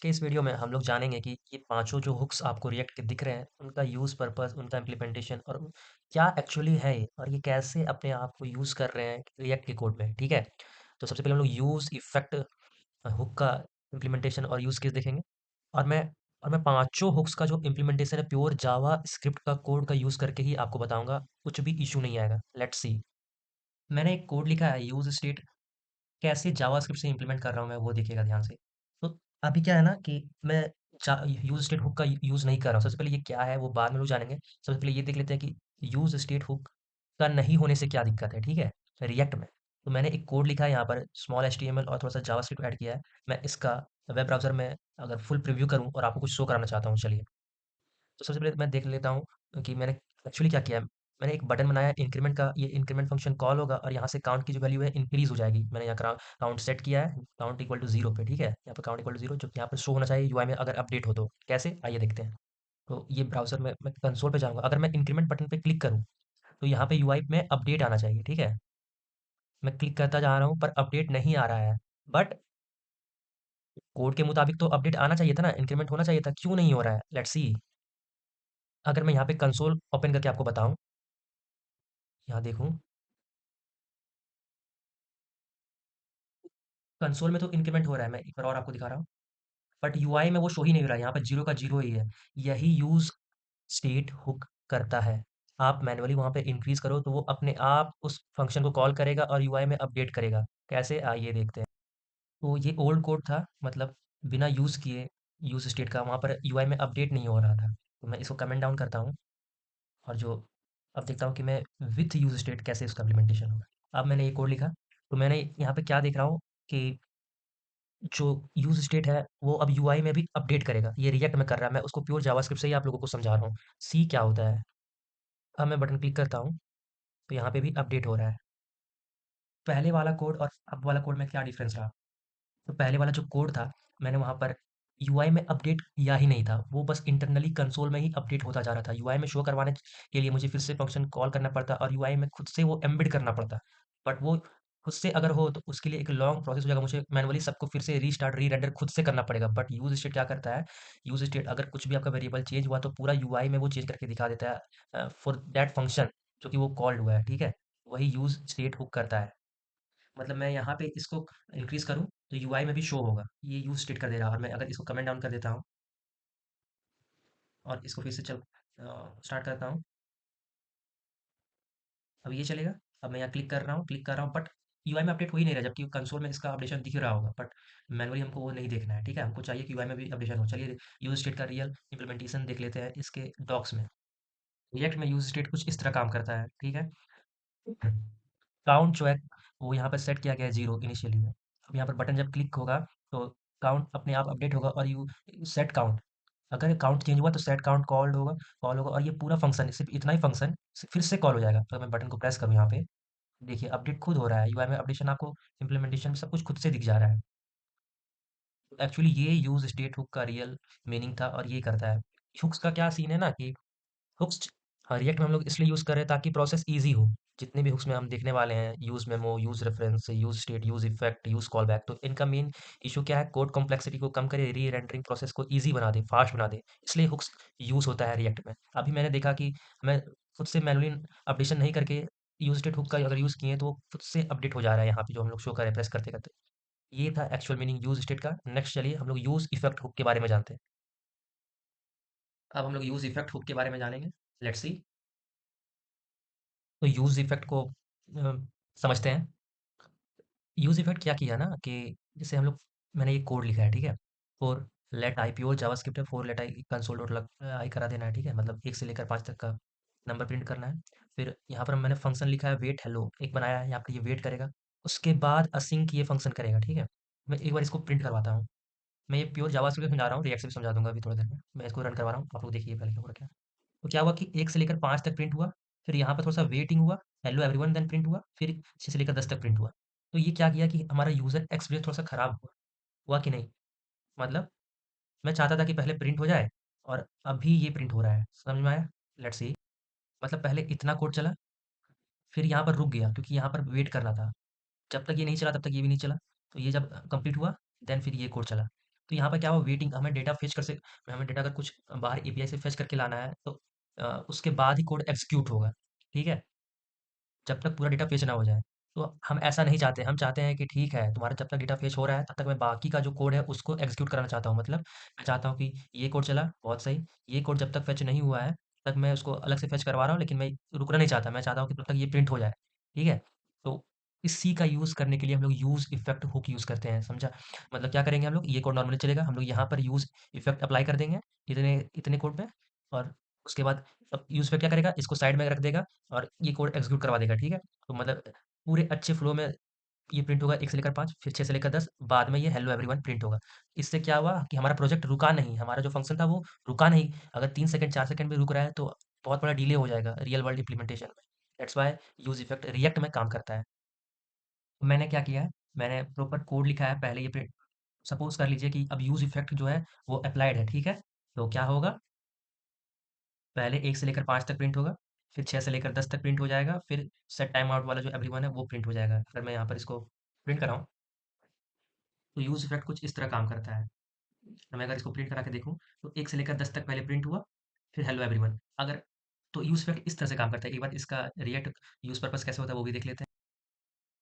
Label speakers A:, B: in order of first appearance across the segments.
A: के इस वीडियो में हम लोग जानेंगे कि ये पांचों जो हुक्स आपको रिएक्ट के दिख रहे हैं, उनका यूज़ पर्पस, उनका इम्प्लीमेंटेशन और क्या एक्चुअली है ये और ये कैसे अपने आप को यूज़ कर रहे हैं रिएक्ट के कोड में, ठीक है? तो सबसे पहले हम लोग यूज़ इफ़ेक्ट हुक का इम्प्लीमेंटेशन और यूज़ केस देखेंगे और मैं पांचों हुक्स का जो इम्प्लीमेंटेशन है प्योर जावा स्क्रिप्ट का कोड का यूज़ करके ही आपको बताऊँगा, कुछ भी इश्यू नहीं आएगा। Let's see. मैंने एक कोड लिखा है यूज़ स्टेट कैसे जावास्क्रिप्ट से इम्प्लीमेंट कर रहा हूँ मैं वो देखिएगा ध्यान से। तो अभी क्या है ना कि मैं जा यूज़ स्टेट हुक का यूज़ नहीं कर रहा हूँ। सबसे पहले ये क्या है वो बाद में लोग जानेंगे। सबसे पहले ये देख लेते हैं कि यूज़ स्टेट हुक का नहीं होने से क्या दिक्कत है, ठीक है? रिएक्ट में। तो मैंने एक कोड लिखा है यहाँ पर स्मॉल एचटीएमएल और थोड़ा-सा जावास्क्रिप्ट ऐड किया है। मैं इसका वेब ब्राउज़र में अगर फुल प्रीव्यू करूँ और आपको कुछ शो कराना चाहता हूँ, चलिए। तो सबसे पहले मैं देख लेता हूँ कि मैंने एक्चुअली क्या किया है। मैंने एक बटन बनाया इंक्रीमेंट का, ये इंक्रीमेंट फंक्शन कॉल होगा और यहाँ से काउंट की जो वैल्यू है इंक्रीज़ हो जाएगी। मैंने यहाँ काउंट सेट किया है, काउंट इक्वल टू 0 पे, ठीक है? यहाँ पे काउंट इक्वल टू 0 जो कि यहाँ पे शो होना चाहिए यूआई में अगर अपडेट हो तो। कैसे? आइए देखते हैं। तो ये ब्राउज़र में मैं कंसोल पे जाऊँगा, अगर मैं इंक्रीमेंट बटन पे क्लिक करूँ, तो यहाँ पे यूआई में अपडेट आना चाहिए, ठीक है? मैं क्लिक करता जा रहा हूँ पर अपडेट नहीं आ रहा है। बट कोड के मुताबिक तो अपडेट आना चाहिए था ना, इंक्रीमेंट होना चाहिए था, क्यों नहीं हो रहा है? Let's see. अगर मैं यहाँ पे कंसोल ओपन करके आपको बताऊँ, यहाँ देखूँ कंसोल में तो इंक्रीमेंट हो रहा है, मैं एक बार और आपको दिखा रहा हूँ। बट यूआई में वो शो ही नहीं हो रहा है, यहाँ पे 0 का 0 ही है। यही यूज़ स्टेट हुक करता है। आप मैनुअली वहाँ पे इंक्रीज़ करो तो वो अपने आप उस फंक्शन को कॉल करेगा और यूआई में अपडेट करेगा। कैसे? आइए देखते हैं। तो ये ओल्ड कोड था, मतलब बिना यूज़ किए यूज़ स्टेट का वहाँ पर यूआई में अपडेट नहीं हो रहा था। तो मैं इसको कमेंट डाउन करता हूँ और जो अब देखता हूँ कि मैं विथ यूज़ स्टेट कैसे उसका इम्प्लीमेंटेशन होगा। अब मैंने ये कोड लिखा, तो मैंने यहाँ पे क्या देख रहा हूँ कि जो यूज़ स्टेट है, वो अब यूआई में भी अपडेट करेगा। ये रिएक्ट में कर रहा है, मैं उसको प्योर जावास्क्रिप्ट से ही आप लोगों को समझा रहा हूँ। सी क्या होता है? अब मैं बटन क्लिक करता हूँ, तो यहाँ पे भी अपडेट हो रहा है। पहले वाला कोड और अब वाला कोड में क्या डिफ़रेंस रहा? तो पहले वाला जो कोड था, मैंने वहाँ पर यूआई में अपडेट किया ही नहीं था। वो बस इंटरनली कंसोल में ही अपडेट होता जा रहा था। यूआई में शो करवाने के लिए मुझे फिर से फंक्शन कॉल करना पड़ता और यूआई में खुद से वो एम्बेड करना पड़ता। बट वो खुद से अगर हो तो उसके लिए एक लॉन्ग प्रोसेस हो जाएगा। मुझे मैनुअली सबको फिर से रीस्टार्ट, री-रेंडर खुद से करना पड़ेगा। बट यूज़ स्टेट क्या करता है, यूज़ स्टेट अगर कुछ भी आपका वेरिएबल चेंज हुआ तो पूरा यूआई में वो चेंज करके दिखा देता है फॉर दैट फंक्शन जो कि वो कॉल्ड हुआ है, ठीक है? वही यूज़ स्टेट हुक करता है। मतलब मैं यहाँ पे इसको इंक्रीज़ करूँ, तो यूआई में भी शो होगा। ये यूज़ स्टेट कर दे रहा है और मैं अगर इसको कमेंट डाउन कर देता हूँ और इसको फिर से स्टार्ट करता हूँ, अब ये चलेगा। अब मैं यहाँ क्लिक कर रहा हूँ बट यूआई में अपडेट हो ही नहीं रहा, जबकि कंसोल में इसका अपडेशन दिख रहा होगा, बट मैनुअली हमको वो नहीं देखना है, ठीक है? हमको चाहिए कि यूआई में भी अपडेशन हो। चलिए यूज़ स्टेट का रियल इम्प्लीमेंटेशन देख लेते हैं इसके डॉक्स में। रिएक्ट में यूज़ स्टेट कुछ इस तरह काम करता है, ठीक है? काउंट जो है वो यहाँ पे सेट किया गया है 0 इनिशियली में। अब यहाँ पर बटन जब क्लिक होगा तो काउंट अपने आप अपडेट होगा और यू सेट काउंट, अगर काउंट चेंज हुआ तो सेट काउंट कॉल होगा और ये पूरा फंक्शन सिर्फ इतना ही फंक्शन फिर से कॉल हो जाएगा। तो मैं बटन को प्रेस करूँ यहाँ पे, देखिए अपडेट खुद हो रहा है, यूआई में अपडेशन आपको इम्प्लीमेंटेशन सब कुछ खुद से दिख जा रहा है। एक्चुअली ये यूज़ स्टेट हुक का रियल मीनिंग था और ये करता है। हुक्स का क्या सीन है ना कि हुक्स हाँ, रिएक्ट में हम लोग इसलिए यूज़ कर रहे हैं ताकि प्रोसेस ईज़ी हो। जितने भी हुक्स में हम देखने वाले हैं, use memo, use reference, use state, use effect, use callback, तो इनका मेन इश्यू क्या है, कोड कॉम्प्लेक्सिटी को कम करे, री-रेंडरिंग प्रोसेस को ईज़ी बना दे, फास्ट बना दे। इसलिए हुक्स यूज़ होता है रिएक्ट में। अभी मैंने देखा कि मैं खुद से मैनुअली अपडेशन नहीं करके यूज़ स्टेट हुक का अगर यूज़ किए तो वो खुद से अपडेट हो जा रहा है यहाँ पे जो हम लोग शो कर रहे हैं प्रेस करते-करते। ये था एक्चुअल मीनिंग यूज़ स्टेट का। नेक्स्ट चलिए हम लोग यूज़ इफेक्ट हुक के बारे में जानते हैं। अब हम लोग यूज़ इफेक्ट हुक के बारे में जानेंगे। Let's see. तो यूज़ इफ़ेक्ट को अ, समझते हैं। यूज़ इफ़ेक्ट क्या किया ना कि जैसे हम लोग मैंने ये कोड लिखा है, ठीक है? For let I pure JavaScript है, for let I console dot log I करा देना है, ठीक है? मतलब 1 से लेकर 5 तक का नंबर प्रिंट करना है। फिर यहाँ पर मैंने फंक्शन लिखा है वेट हेलो, एक बनाया है, यहाँ पे ये वेट करेगा। उसके बाद असिंक ये फंक्शन करेगा, ठीक है? मैं एक बार इसको प्रिंट करवाता हूँ। मैं ये प्योर जावास्क्रिप्ट समझा रहा हूँ, रिएक्ट से भी समझा दूँगा अभी थोड़ी देर में। मैं इसको रन करवा रहा हूँ, आप लोग देखिए पहले क्या हो रहा है। तो क्या हुआ कि 1 से लेकर 5 तक प्रिंट हुआ, फिर यहाँ पे थोड़ा-सा वेटिंग हुआ, हेलो एवरीवन देन प्रिंट हुआ, फिर 6 से लेकर 10 तक प्रिंट हुआ। तो ये क्या किया कि हमारा यूज़र एक्सपीरियंस थोड़ा-सा खराब हुआ कि नहीं? मतलब मैं चाहता था कि पहले प्रिंट हो जाए और अभी ये प्रिंट हो रहा है, समझ में आया? Let's see. मतलब पहले इतना कोड चला, फिर यहाँ पर रुक गया क्योंकि यहाँ पर वेट करना था। जब तक ये नहीं चला तब तक ये भी नहीं चला। तो ये जब कंप्लीट हुआ देन फिर ये कोड चला। तो यहाँ पर क्या हुआ, वेटिंग, हमें डेटा फेच कर से हमें डेटा अगर कुछ बाहर एपीआई से फेच करके लाना है तो उसके बाद ही कोड एग्जीक्यूट होगा, ठीक है? जब तक पूरा डेटा फेच ना हो जाए। तो हम ऐसा नहीं चाहते, हम चाहते हैं कि ठीक है, तुम्हारा जब तक डेटा फेच हो रहा है, तब तक मैं बाकी का जो कोड है, उसको एग्ज़ीक्यूट कराना चाहता हूँ। मतलब मैं चाहता हूँ कि ये कोड चला, बहुत सही, ये कोड जब तक फेच नहीं हुआ है, तब तक मैं उसको अलग से फेच करवा रहा हूँ, लेकिन मैं रुकना नहीं चाहता। मैं चाहता हूँ कि तब तक ये प्रिंट हो जाए, ठीक है? तो इस सी का यूज़ करने के लिए हम लोग यूज़ इफ़ेक्ट हुक यूज़ करते हैं, समझा? मतलब क्या करेंगे हम लोग, ये कोड नॉर्मली चलेगा, हम लोग यहाँ पर यूज़ इफ़ेक्ट अप्लाई कर देंगे, इतने इतने कोड पे, और उसके बाद अब यूज़ इफ़ेक्ट क्या करेगा, इसको साइड में रख देगा और ये कोड एग्ज़ीक्यूट करवा देगा, ठीक है? तो मतलब पूरे अच्छे फ्लो में ये प्रिंट होगा 1 से लेकर 5, फिर 6 से लेकर 10, बाद में ये हेलो एवरीवन प्रिंट होगा। इससे क्या हुआ कि हमारा प्रोजेक्ट रुका नहीं, हमारा जो फंक्शन था वो रुका नहीं। अगर 3 सेकंड 4 सेकंड भी रुक रहा है तो बहुत बड़ा डिले हो जाएगा रियल वर्ल्ड इम्प्लीमेंटेशन में। That's why use effect react में काम करता है। तो मैंने क्या किया है, मैंने प्रॉपर कोड लिखा है पहले ये प्रिंट, सपोज़ कर लीजिए कि अब यूज़ इफेक्ट जो है वो अप्लाइड है, ठीक है? तो क्या होगा, पहले 1 से लेकर 5 तक प्रिंट होगा, फिर 6 से लेकर 10 तक प्रिंट हो जाएगा, फिर सेट टाइम आउट वाला जो एवरीवन है वो प्रिंट हो जाएगा। अगर मैं यहाँ पर इसको प्रिंट कराऊँ, तो यूज़ इफेक्ट कुछ इस तरह काम करता है। तो मैं अगर इसको प्रिंट करा के देखूँ, तो 1 से लेकर 10 तक पहले प्रिंट हुआ, फिर हेलो एवरीवन। अगर तो यूज़ इफेक्ट इस तरह से काम करता है। एक बार इसका रिएक्ट यूज़ पर्पज़ कैसे होता है वो भी देख लेते हैं।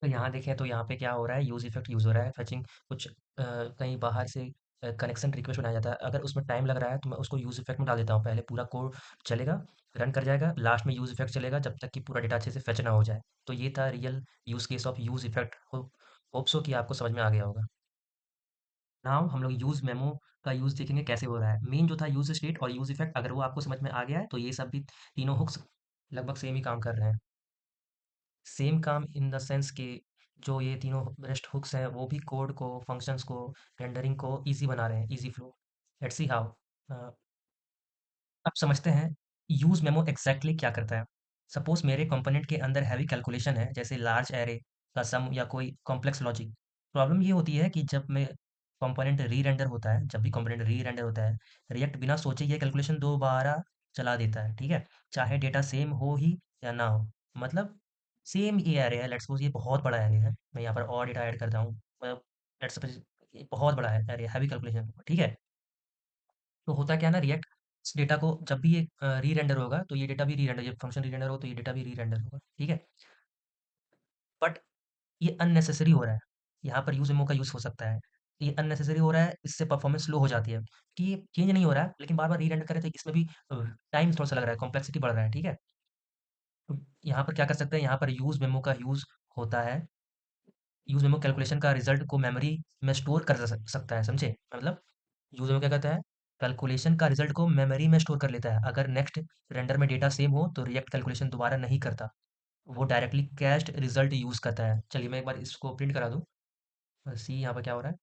A: तो यहाँ देखें तो यहाँ पे क्या हो रहा है, यूज़ इफेक्ट यूज़ हो रहा है, फेचिंग कुछ कहीं बाहर से कनेक्शन रिक्वेस्ट बनाया जाता है। अगर उसमें टाइम लग रहा है तो मैं उसको यूज़ इफेक्ट में डाल देता हूँ। पहले पूरा कोड चलेगा, रन कर जाएगा, लास्ट में यूज़ इफेक्ट चलेगा जब तक कि पूरा डेटा अच्छे से फेच ना हो जाए। तो ये था real use case of use effect. Hope so कि आपको समझ में आ गया होगा। नाउ हम लोग यूज़ मेमो का यूज़ देखेंगे कैसे हो रहा है। मेन जो था यूज़ स्टेट और यूज़ इफेक्ट, अगर वो आपको समझ में आ गया है तो ये सब भी तीनों हुक्स लगभग सेम ही काम कर रहे हैं। सेम काम इन द सेंस कि जो ये तीनों रेस्ट हुक्स हैं वो भी कोड को, फंक्शंस को, रेंडरिंग को ईज़ी बना रहे हैं, easy flow. Let's see how. Uh, अब समझते हैं यूज़ मेमो एग्ज़ैक्टली क्या करता है। सपोज़ मेरे कंपोनेंट के अंदर हैवी कैलकुलेशन है, जैसे लार्ज एरे का सम या कोई कॉम्प्लेक्स लॉजिक। प्रॉब्लम ये होती है कि जब भी कंपोनेंट री-रेंडर होता है, रिएक्ट बिना सोचे ये कैलकुलेशन दोबारा चला देता है, ठीक है? चाहे डेटा सेम हो ही या ना हो। मतलब सेम ये एरे है, लेट्स सपोज़ ये बहुत बड़ा एरे है। मैं यहाँ पर और डेटा ऐड करता हूँ। मतलब लेट्स सपोज़ ये बहुत बड़ा है एरे, हैवी कैलकुलेशन, ठीक है? तो होता क्या है ना, रिएक्ट इस डेटा को जब भी ये री-रेंडर होगा, तो ये डेटा भी री-रेंडर, जब फंक्शन री-रेंडर हो, तो ये डेटा भी री-रेंडर होगा, ठीक है? बट ये अननेसेसरी हो रहा है। यहाँ पर यूज़ मेमो का यूज़ हो सकता है। ये अननेसेसरी हो रहा है, इससे परफॉर्मेंस स्लो हो जाती है। कि ये चेंज नहीं हो रहा है, लेकिन बार-बार री-रेंडर कर रहे थे, इसमें भी टाइम थोड़ा-सा लग रहा है, कॉम्प्लेक्सिटी बढ़ रहा है, ठीक है? तो यहाँ पर क्या कर सकते हैं, यहाँ पर यूज़ मेमो का यूज़ होता है। यूज़ मेमो कैलकुलेशन का रिज़ल्ट को मेमोरी में स्टोर कर सकता है, समझे? मतलब यूज़ मेमो क्या करता है, कैलकुलेशन का रिज़ल्ट को मेमोरी में स्टोर कर लेता है। अगर नेक्स्ट रेंडर में डेटा सेम हो, तो रिएक्ट कैलकुलेशन दोबारा नहीं करता। वो डायरेक्टली कैश्ड रिज़ल्ट यूज़ करता है। चलिए मैं एक बार इसको प्रिंट करा दूँ। सी यहाँ पर क्या हो रहा है,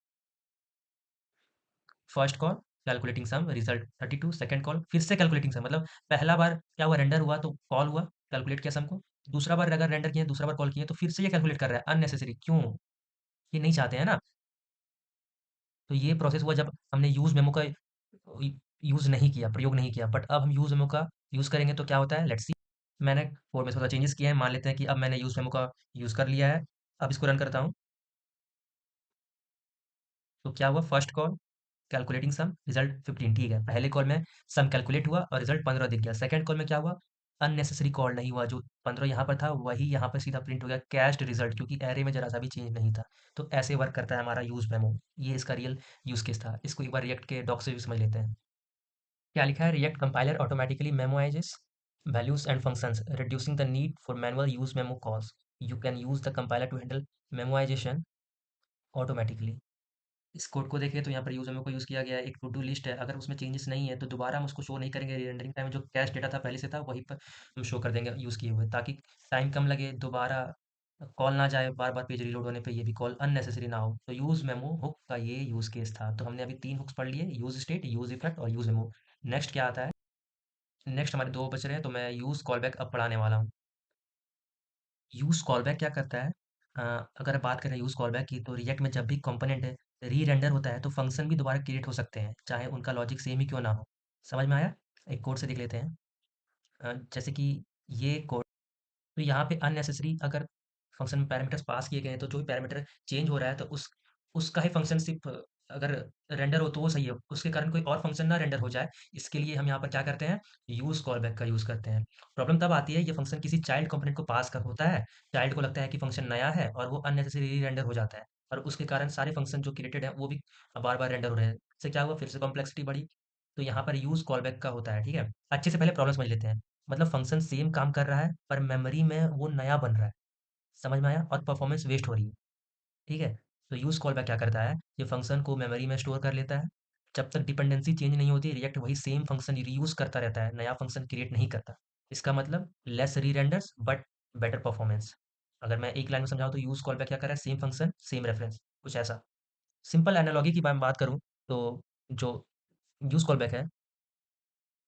A: first call calculating sum result 32, second call फिर से कैलकुलेटिंग सम, मतलब पहला बार क्या हुआ, रेंडर हुआ तो कॉल हुआ, कैलकुलेट किया सम को। दूसरा बार अगर रेंडर किए, दूसरा बार कॉल किए, तो फिर से ये कैलकुलेट कर रहा है अननेसेसरी। क्यों? ये नहीं चाहते हैं ना। तो ये प्रोसेस हुआ जब हमने यूज़ मेमो का यूज़ नहीं किया, प्रयोग नहीं किया। बट अब हम यूज़ मेमो का यूज़ करेंगे तो क्या होता है, लेट्स सी। मैंने कोड में थोड़ा चेंजेस किए हैं, मान लेते हैं कि अब मैंने यूज़ मेमो का यूज़ कर लिया है। अब इसको रन करता हूँ, तो क्या हुआ, first call calculating sum result 15, ठीक है। पहले कॉल में सम कैलकुलेट हुआ और रिजल्ट 15 दिख गया। सेकंड कॉल में क्या हुआ, अननेसेसरी कॉल नहीं हुआ, जो 15 यहाँ पर था वही यहाँ पर सीधा प्रिंट हो गया कैश्ड रिजल्ट, क्योंकि एरे में जरा सा भी चेंज नहीं था। तो ऐसे वर्क करता है हमारा यूज मेमो। ये इसका रियल यूज केस था। इसको एक बार रिएक्ट के डॉक से भी समझ लेते हैं। क्या लिखा है, React compiler automatically memoizes values and functions, reducing the need for manual use memo calls. You can use the compiler to handle memoization automatically. इस कोड को देखें तो यहाँ पर यूज़ मेमो को यूज़ किया गया है। एक टू डू लिस्ट है, अगर उसमें चेंजेस नहीं है तो दोबारा हम उसको शो नहीं करेंगे। रेंडरिंग टाइम जो कैश डेटा था पहले से था वहीं पर हम शो कर देंगे यूज़ किए हुए, ताकि टाइम कम लगे, दोबारा कॉल ना जाए, बार बार पेज रीलोड होने पे ये भी कॉल अननेसेसरी ना हो। तो यूज़ मेमो हुक का ये यूज़ केस था। तो हमने अभी तीन हुक्स पढ़ लिए, यूज़ स्टेट, यूज़ इफेक्ट और यूज़ मेमो। नेक्स्ट क्या आता है, नेक्स्ट हमारे दो बच रहे हैं, तो मैं यूज़ कॉलबैक अब पढ़ाने वाला हूँ। यूज़ कॉलबैक क्या करता है, अगर बात करें यूज़ कॉलबैक की, तो रिएक्ट में जब भी कंपोनेंट री रेंडर होता है तो फंक्शन भी दोबारा क्रिएट हो सकते हैं, चाहे उनका लॉजिक सेम ही क्यों ना हो। समझ में आया? एक कोड से देख लेते हैं। जैसे कि ये कोड, तो यहाँ पे अननेसेसरी अगर फंक्शन में पैरामीटर्स पास किए गए हैं, तो जो भी पैरामीटर चेंज हो रहा है तो उसका ही फंक्शन सिर्फ अगर रेंडर हो तो वो सही है, उसके कारण कोई और फंक्शन ना रेंडर हो जाए, इसके लिए हम यहाँ पर क्या करते हैं, यूज़ कॉलबैक का यूज़ करते हैं। प्रॉब्लम तब आती है ये फंक्शन किसी चाइल्ड कंपोनेंट को पास कर होता है, चाइल्ड को लगता है कि फंक्शन नया है और वो अननेसेसरी रेंडर हो जाता है और उसके कारण सारे फंक्शन जो क्रिएटेड हैं वो भी बार-बार रेंडर हो रहे हैं। इससे क्या हुआ, फिर से कॉम्प्लेक्सिटी बढ़ी। तो यहाँ पर यूज़ कॉलबैक का होता है, ठीक है? अच्छे से पहले प्रॉब्लम समझ लेते हैं। मतलब फंक्शन सेम काम कर रहा है पर मेमोरी में वो नया बन रहा है। समझ में आया? और परफॉर्मेंस वेस्ट हो रही है। ठीक है? तो यूज़ कॉल बैक क्या करता है, ये फ़ंक्शन को मेमोरी में स्टोर कर लेता है। जब तक डिपेंडेंसी चेंज नहीं होती, रिएक्ट वही सेम फ़ंक्शन रीयूज़ करता रहता है, नया फ़ंक्शन क्रिएट नहीं करता। इसका मतलब लेस री-रेंडर्स बट बेटर परफॉर्मेंस। अगर मैं एक लाइन में समझाऊँ तो यूज़ कॉल बैक क्या कर रहा है, सेम फ़ंक्शन, सेम रेफरेंस, कुछ ऐसा। सिंपल एनालॉजी की मैं बात करूँ, तो जो यूज़ कॉल बैक है,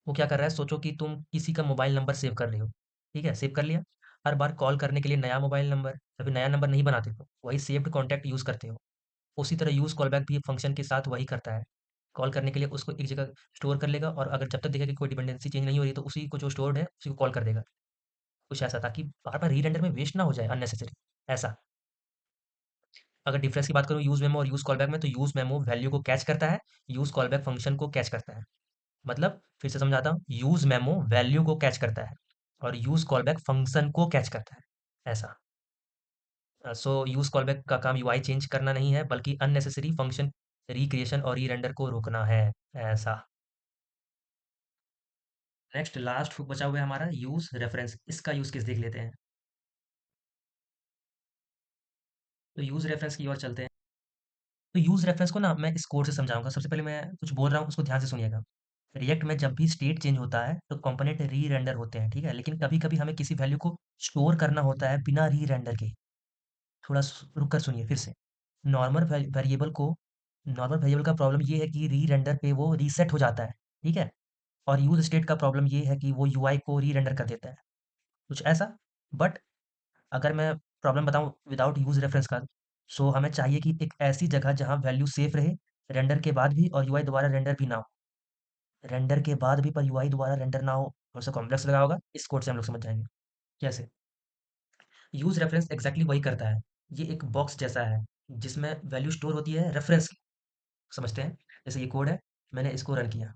A: वो क्या कर रहा है, सोचो कि तुम किसी का मोबाइल नंबर सेव कर रहे हो, ठीक है? सेव कर लिया, हर बार कॉल करने के लिए नया मोबाइल नंबर, कभी नया नंबर नहीं बनाते हो, वही सेव्ड कॉन्टैक्ट यूज़ करते हो। उसी तरह यूज़ कॉलबैक भी फ़ंक्शन के साथ वही करता है। कॉल करने के लिए उसको एक जगह स्टोर कर लेगा और अगर जब तक देखेगा कि कोई डिपेंडेंसी चेंज नहीं हो रही है, तो उसी को जो स्टोर्ड है, उसी को कॉल कर देगा। कुछ ऐसा ताकि बार-बार री-रेंडर में वेस्ट ना हो जाए अननेसेसरी, ऐसा। अगर डिफरेंस की बात करूँ यूज़ मेमो और यूज़ कॉलबैक में, तो यूज़ मेमो वैल्यू को कैच करता है, यूज़ कॉलबैक फ़ंक्शन को कैच करता है। मतलब फिर से समझाता हूँ, यूज़ मेमो वैल्यू को कैच करता है और यूज़ कॉलबैक फ़ंक्शन को कैच करता है, ऐसा। सो यूज़ कॉलबैक का काम यूआई चेंज करना नहीं है, बल्कि अननेसेसरी फ़ंक्शन रिक्रिएशन और री-रेंडर को रोकना है, ऐसा। नेक्स्ट लास्ट हुक बचा हुआ है हमारा यूज़ रेफरेंस। इसका यूज़ केस देख लेते हैं। तो यूज़ रेफरेंस की ओर चलते हैं। तो यूज़ रेफरेंस को ना मैं इस कोड से समझाऊँगा। सबसे पहले मैं कुछ बोल रहा हूँ, उसको ध्यान से सुनिएगा। रिएक्ट में जब भी स्टेट चेंज होता है, तो कंपोनेंट री-रेंडर होते हैं, ठीक है? लेकिन कभी-कभी हमें किसी वैल्यू को स्टोर करना होता है बिना री-रेंडर के। थोड़ा रुक कर सुनिए फिर से। नॉर्मल वेरिएबल को नॉर्मल वेरिएबल का प्रॉब्लम ये है कि री-रेंडर पे वो रीसेट हो जाता है, ठीक है? और यूज़ स्टेट का प्रॉब्लम ये है कि वो यूआई को री-रेंडर कर देता है, कुछ ऐसा। बट अगर मैं प्रॉब्लम बताऊँ विदाउट यूज़ रेफरेंस का, सो हमें चाहिए कि एक ऐसी जगह जहाँ वैल्यू सेफ रहे, रेंडर के बाद भी और यूआई दोबारा रेंडर भी ना हो। रेंडर के बाद भी पर यूआई दोबारा रेंडर ना हो, थोड़ा-सा कॉम्प्लेक्स लगा होगा, इस कोड से हम लोग समझ जाएँगे। कैसे? यूज़ रेफरेंस एग्ज़ैक्टली वही करता है। ये एक बॉक्स जैसा है, जिसमें वैल्यू स्टोर होती है रेफरेंस की, समझते हैं? जैसे ये कोड है, मैंने इसको रन किया,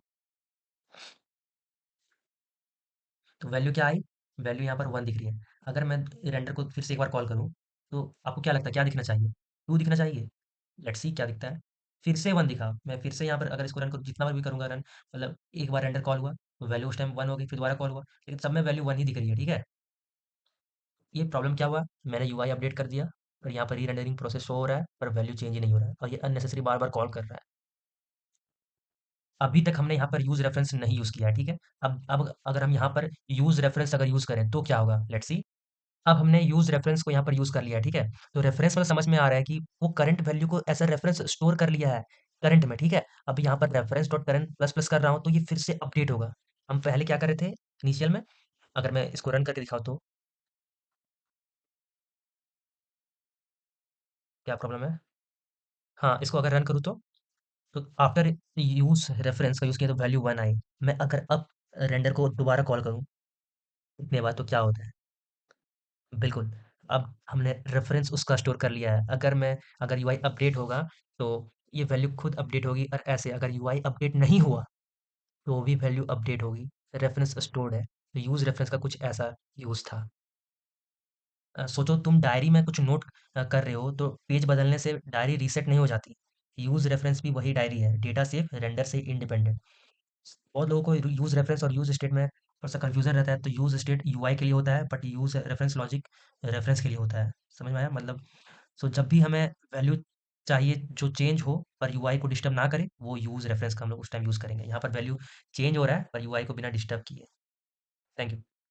A: तो वैल्यू क्या आई? वैल्यू यहाँ पर 1 दिख रही है। अगर मैं रेंडर को फिर से एक बार कॉल करूँ, तो आपको क्या लगता है क्या दिखना चाहिए? 2 दिखना चाहिए? लेट्स सी क्या दिखता है। फिर से 1 दिखा। मैं फिर से यहाँ पर अगर इसको रन करूँ, जितना बार भी करूँगा रन, मतलब एक बार रेंडर कॉल हुआ, तो वैल्यू उस टाइम 1 हो गई, फिर दोबारा कॉल हुआ, लेकिन सब में वैल्यू 1 ही दिख रही है, ठीक है? ये प्रॉब्लम क्या हुआ? मैंने यूआई अपडेट कर दिया, पर यहाँ पर री-रेंडरिंग प्रोसेस शो हो रहा है, पर वैल्यू चेंज ही नहीं हो रहा है और ये अननेसेसरी बार-बार कॉल कर रहा है। अभी तक हमने यहाँ पर यूज़ रेफरेंस नहीं यूज़ किया है, ठीक है? अब अगर हम यहाँ पर यूज़ रेफरेंस अगर यूज़ करें, तो क्या होगा? Let's see. अब हमने यूज़ रेफरेंस को यहाँ पर यूज़ कर लिया है, ठीक है? तो रेफरेंस मतलब समझ में आ रहा है कि वो करंट वैल्यू को एज़ अ रेफरेंस स्टोर कर लिया है, करंट में, ठीक है? अब यहाँ पर reference dot current plus plus कर रहा हूँ, तो ये फिर से अपडेट होगा। हम पहले क्या कर रहे थे इनिशियल में? अगर मैं इसको रन करके दिखाऊँ तो क्या प्रॉब्लम है? हाँ, इसको अगर रन करूँ तो आफ्टर यूज़ रेफरेंस का यूज़ किया तो वैल्यू 1 आई। मैं अगर अब रेंडर को दोबारा कॉल करूँ, इतने बार तो क्या होता है? बिल्कुल, अब हमने रेफ़रेंस उसका स्टोर कर लिया है। अगर यूआई अपडेट होगा, तो ये वैल्यू खुद अपडेट होगी और ऐसे अगर यूआई अपडेट नहीं हुआ, तो भी वैल्यू अपडेट होगी। रेफ़रेंस स्टोर्ड है। तो यूज़ रेफ़रेंस का कुछ ऐसा यूज़ था। सोचो तुम डायरी में कुछ नोट कर रहे हो, तो पेज बदलने से डायरी रीसेट नहीं हो जाती। यूज़ रेफ़रेंस भी वही डायरी है, डेटा सेफ, रेंडर से इंडिपेंडेंट। बहुत लोगों को यूज़ रेफ़रेंस और यूज़ स्टेट में थोड़ा-सा कन्फ्यूज़न रहता है, तो यूज़ स्टेट यूआई के लिए होता है, but use reference logic reference के लिए होता है। समझ में आया? मतलब सो जब भी हमें वैल्यू चाहिए जो चेंज हो पर यूआई को डिस्टर्ब ना करे, वो यूज़ रेफ़रेंस का हम लोग उस टाइम यूज़ करेंगे। यहाँ पर वैल्यू चेंज हो रहा है पर यूआई को बिना डिस्टर्ब किए। Thank you.